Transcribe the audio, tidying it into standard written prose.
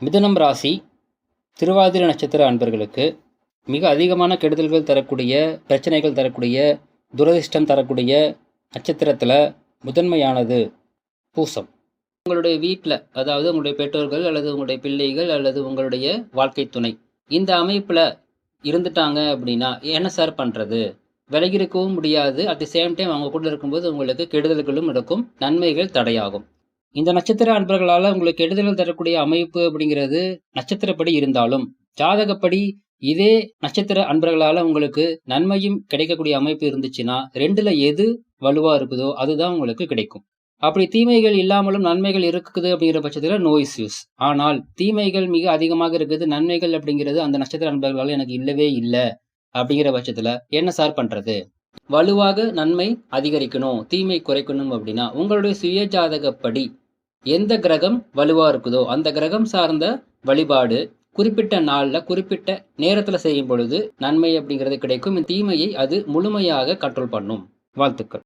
மிதுனம் ராசி திருவாதிரை நட்சத்திர அன்பர்களுக்கு மிக அதிகமான கெடுதல்கள் தரக்கூடிய, பிரச்சனைகள் தரக்கூடிய, துரதிர்ஷ்டம் தரக்கூடிய நட்சத்திரத்தில் முதன்மையானது பூசம். உங்களுடைய வீட்டில், அதாவது உங்களுடைய பெற்றோர்கள் அல்லது உங்களுடைய பிள்ளைகள் அல்லது உங்களுடைய வாழ்க்கை துணை இந்த அமைப்பில் இருந்துட்டாங்க அப்படின்னா என்ன சார் பண்ணுறது? விலகி இருக்கவும் முடியாது. அட் தி சேம் டைம் அவங்க கூட இருக்கும்போது உங்களுக்கு கெடுதல்களும் நடக்கும், நன்மைகள் தடையாகும். இந்த நட்சத்திர அன்பர்களால் உங்களுக்கு கெடுதல்கள் தரக்கூடிய அமைப்பு அப்படிங்கிறது நட்சத்திரப்படி இருந்தாலும், ஜாதகப்படி இதே நட்சத்திர அன்பர்களால் உங்களுக்கு நன்மையும் கிடைக்கக்கூடிய அமைப்பு இருந்துச்சுன்னா, ரெண்டுல எது வலுவா இருக்குதோ அதுதான் உங்களுக்கு கிடைக்கும். அப்படி தீமைகள் இல்லாமலும் நன்மைகள் இருக்குது அப்படிங்கிற பட்சத்தில் நோ இஸ்யூஸ். ஆனால் தீமைகள் மிக அதிகமாக இருக்குது, நன்மைகள் அப்படிங்கிறது அந்த நட்சத்திர அன்பர்களால் எனக்கு இல்லவே இல்லை அப்படிங்கிற பட்சத்தில் என்ன சார் பண்றது? வலுவாக நன்மை அதிகரிக்கணும், தீமை குறைக்கணும் அப்படின்னா உங்களுடைய சுய ஜாதகப்படி எந்த கிரகம் வலுவா இருக்குதோ அந்த கிரகம் சார்ந்த வழிபாடு குறிப்பிட்ட நாளில் குறிப்பிட்ட நேரத்தில் செய்யும் பொழுது நன்மை அப்படிங்கிறது கிடைக்கும். தீமையை அது முழுமையாக கண்ட்ரோல் பண்ணும். வாழ்த்துக்கள்.